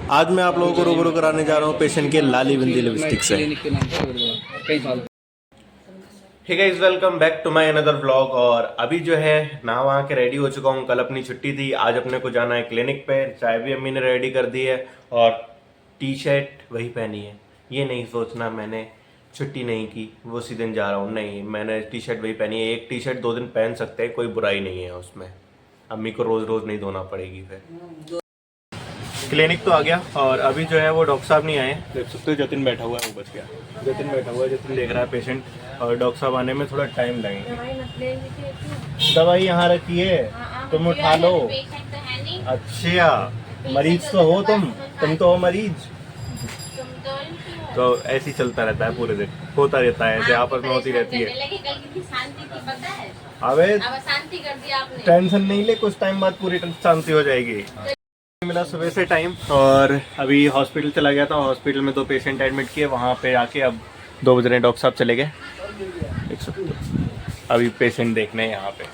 आज मैं आप लोगों को रूबरू कराने जा रहा हूँ पेशेंट के लाली बिंदी लिपस्टिक से। Hey guys, welcome back to my another vlog. और अभी जो है नहा वहा के रेडी हो चुका हूँ। कल अपनी छुट्टी थी, आज अपने को जाना है क्लिनिक पे। चाय भी अम्मी ने रेडी कर दी है और टी शर्ट वही पहनी है। ये नहीं सोचना मैंने छुट्टी नहीं की वो उसी दिन जा रहा हूँ, नहीं, मैंने टी शर्ट वही पहनी है। एक टी शर्ट 2 दिन पहन सकते हैं, कोई बुराई नहीं है उसमें। अम्मी को रोज़ रोज़ नहीं धोना पड़ेगी। फिर क्लिनिक तो आ गया और अभी जो है वो डॉक्टर साहब नहीं आए, देख सकते हो। जतिन बैठा हुआ है, वो बच गया। जतिन बैठा हुआ है, जतिन देख रहा है पेशेंट। और डॉक्टर साहब आने में थोड़ा टाइम लगेगा। दवाई यहाँ रखी है, तुम उठा लो। अच्छा, मरीज तो हो तुम तो हो मरीज। तो ऐसे ही चलता रहता है, पूरे दिन होता रहता है, ऐसे आपस में होती रहती है। अबे शांति कर दिया आपने, टेंशन नहीं ले, कुछ टाइम बाद पूरी शांति हो जाएगी। मिला सुबह से टाइम और अभी हॉस्पिटल चला गया था। हॉस्पिटल में 2 पेशेंट एडमिट किए, वहाँ पे आके अब 2 बज रहे, डॉक्टर साहब चले गए। देख सकते हो, अभी पेशेंट देखने यहाँ पे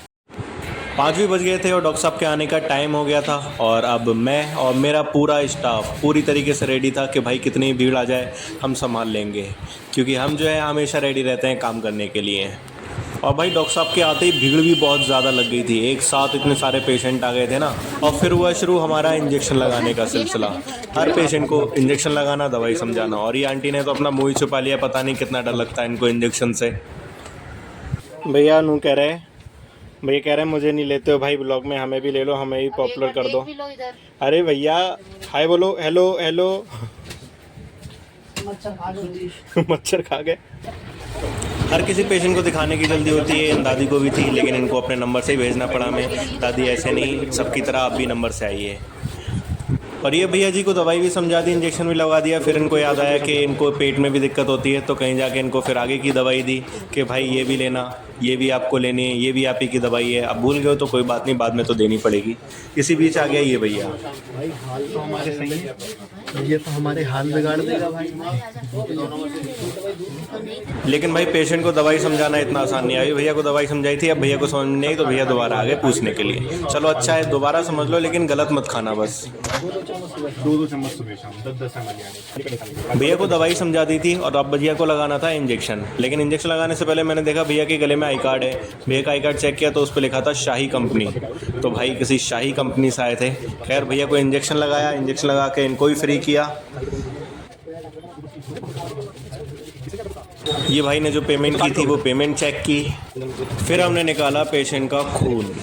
5 भी बज गए थे और डॉक्टर साहब के आने का टाइम हो गया था। और अब मैं और मेरा पूरा स्टाफ पूरी तरीके से रेडी था कि भाई कितनी भीड़ आ जाए हम संभाल लेंगे, क्योंकि हम जो है हमेशा रेडी रहते हैं काम करने के लिए। और भाई डॉक्टर साहब के आते ही भीड़ भी बहुत ज़्यादा लग गई थी, एक साथ इतने सारे पेशेंट आ गए थे ना। और फिर हुआ शुरू हमारा इंजेक्शन लगाने का सिलसिला। हर पेशेंट को इंजेक्शन लगाना, दवाई समझाना। और ये आंटी ने तो अपना मुँह ही छुपा लिया, पता नहीं कितना डर लगता है इनको इंजेक्शन से। भैया नू कह रहे हैं, भैया कह रहे हैं मुझे नहीं लेते हो भाई ब्लॉग में, हमें भी ले लो, हमें भी पॉपुलर कर दो। अरे भैया हाय बोलो, हेलो हेलो। मच्छर खा गए। हर किसी पेशेंट को दिखाने की जल्दी होती है, इन दादी को भी थी, लेकिन इनको अपने नंबर से ही भेजना पड़ा हमें। दादी ऐसे नहीं, सबकी तरह आप भी नंबर से आइए। और ये भैया जी को दवाई भी समझा दी, इंजेक्शन भी लगा दिया। फिर इनको याद आया कि इनको पेट में भी दिक्कत होती है, तो कहीं जाके इनको फिर आगे की दवाई दी कि भाई ये भी लेना, ये भी आपको लेनी है, ये भी आप ही की दवाई है। अब भूल गए हो तो कोई बात नहीं, बाद में तो देनी पड़ेगी। इसी बीच आ गया ये भैया। भाई हाल तो हमारे सही है, ये तो हमारे हाल बिगाड़ देगा भाई। लेकिन भाई पेशेंट को दवाई समझाना इतना आसान नहीं है। भैया को दवाई समझाई थी, अब भैया को समझ नहीं आई तो भैया दोबारा आ गए पूछने के लिए। चलो अच्छा है, दोबारा समझ लो, लेकिन गलत मत खाना बस। 2 चम्मच सुबह शाम 10-10 ml। भैया को दवाई समझा दी थी और अब भैया को लगाना था इंजेक्शन। लेकिन इंजेक्शन लगाने से पहले मैंने देखा भैया के गले में आई कार्ड है। भैया का आई कार्ड चेक किया तो उस पर लिखा था शाही कंपनी। तो भाई किसी शाही कंपनी से आए थे। खैर भैया को इंजेक्शन लगाया, इंजेक्शन लगा के इनको भी फ्री किया। ये भाई ने जो पेमेंट की थी वो पेमेंट चेक की। फिर हमने निकाला पेशेंट का खून।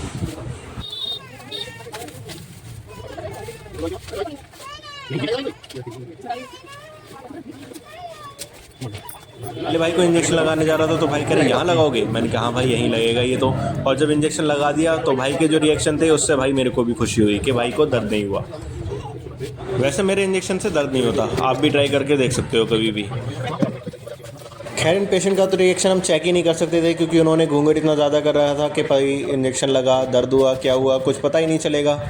अरे भाई को इंजेक्शन लगाने जा रहा था तो भाई कह रहे यहाँ लगाओगे, मैंने कहा हाँ भाई यहीं लगेगा ये तो। और जब इंजेक्शन लगा दिया तो भाई के जो रिएक्शन थे उससे भाई मेरे को भी खुशी हुई कि भाई को दर्द नहीं हुआ। वैसे मेरे इंजेक्शन से दर्द नहीं होता, आप भी ट्राई करके देख सकते हो कभी भी। खैर इन पेशेंट का तो रिएक्शन हम चेक ही नहीं कर सकते थे, क्योंकि उन्होंने घूंघट इतना ज़्यादा कर रहा था कि भाई इंजेक्शन लगा, दर्द हुआ, क्या हुआ कुछ पता ही नहीं चलेगा।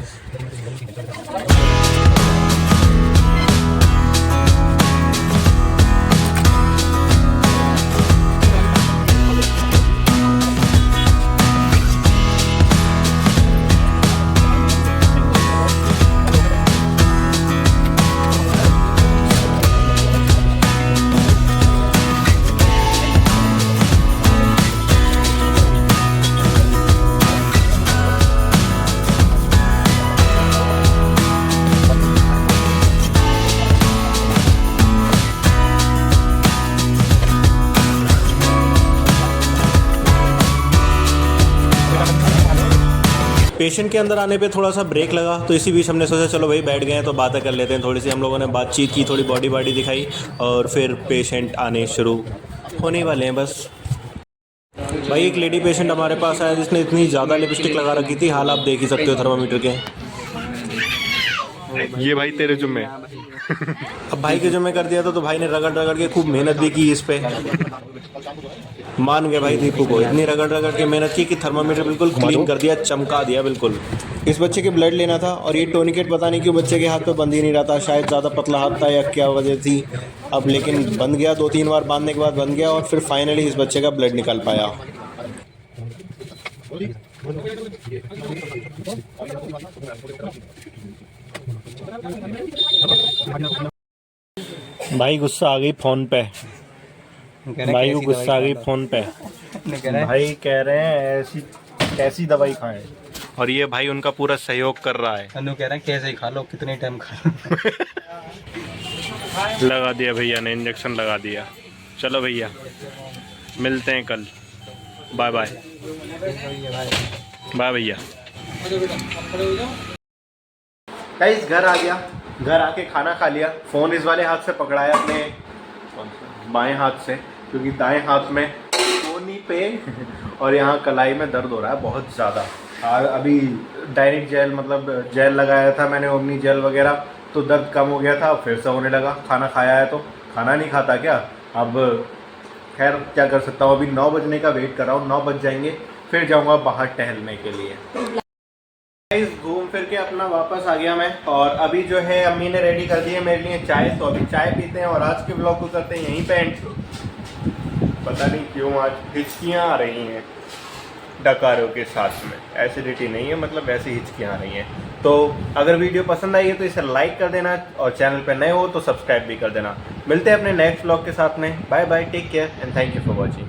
पेशेंट के अंदर आने पे थोड़ा सा ब्रेक लगा, तो इसी बीच हमने सोचा चलो भाई बैठ गए हैं तो बातें कर लेते हैं थोड़ी सी। हम लोगों ने बातचीत की, थोड़ी बॉडी दिखाई और फिर पेशेंट आने शुरू होने वाले हैं बस। भाई एक लेडी पेशेंट हमारे पास आया जिसने इतनी ज़्यादा लिपस्टिक लगा रखी थी, हाल आप देख ही सकते हो थर्मामीटर के। ये भाई तेरे जुम्मे। अब भाई के जुम्मे कर दिया था तो भाई ने रगड़ के खूब मेहनत भी की इस पे। मान गए भाई दीपू को, इतनी रगड़ के मेहनत की कि थर्मामीटर बिल्कुल क्लीन कर दिया, चमका दिया बिल्कुल। इस बच्चे के ब्लड लेना था और ये टोनिकेट पता नहीं क्यों बच्चे के हाथ पे बंद ही नहीं रहा था, शायद ज़्यादा पतला हाथ था या क्या वजह थी। अब लेकिन बंद गया, 2-3 बार बांधने के बाद बंद गया और फिर फाइनली इस बच्चे का ब्लड निकल पाया। भाई गुस्सा आ गई फोन पे, भाई को गुस्सा आ गई फोन पे। भाई कह रहे हैं ऐसी कैसी दवाई खाएं, और ये भाई उनका पूरा सहयोग कर रहा है। अनु कह रहे हैं कैसे ही खा लो, कितने टाइम खा लो। लगा दिया भैया ने, इंजेक्शन लगा दिया। चलो भैया मिलते हैं कल, बाय बाय। बाय भैया। गाइस घर आ गया, घर आके खाना खा लिया। फ़ोन इस वाले हाथ से पकड़ाया अपने बाएं हाथ से, क्योंकि दाएं हाथ में कोहनी पे और यहाँ कलाई में दर्द हो रहा है बहुत ज़्यादा। और अभी डायरेक्ट जेल मतलब जेल लगाया था मैंने, ओमनी जेल वगैरह, तो दर्द कम हो गया था, फिर से होने लगा। खाना खाया है तो खाना नहीं खाता क्या अब, खैर क्या कर सकता हूँ। अभी 9 बजने का वेट कर रहा हूँ, 9 बज जाएंगे फिर जाऊँगा बाहर टहलने के लिए। घूम फिर के अपना वापस आ गया मैं, और अभी जो है अम्मी ने रेडी कर दी है मेरे लिए चाय, तो अभी चाय पीते हैं और आज के ब्लॉग को करते हैं यहीं पे एंड। पता नहीं क्यों आज हिचकियाँ आ रही हैं डकारों के साथ में, एसिडिटी नहीं है मतलब ऐसी हिचकियाँ आ रही हैं। तो अगर वीडियो पसंद आई है तो इसे लाइक कर देना, और चैनल पे नए हो तो सब्सक्राइब भी कर देना। मिलते हैं अपने नेक्स्ट ब्लॉग के साथ में। Bye bye, take care and thank you for watching.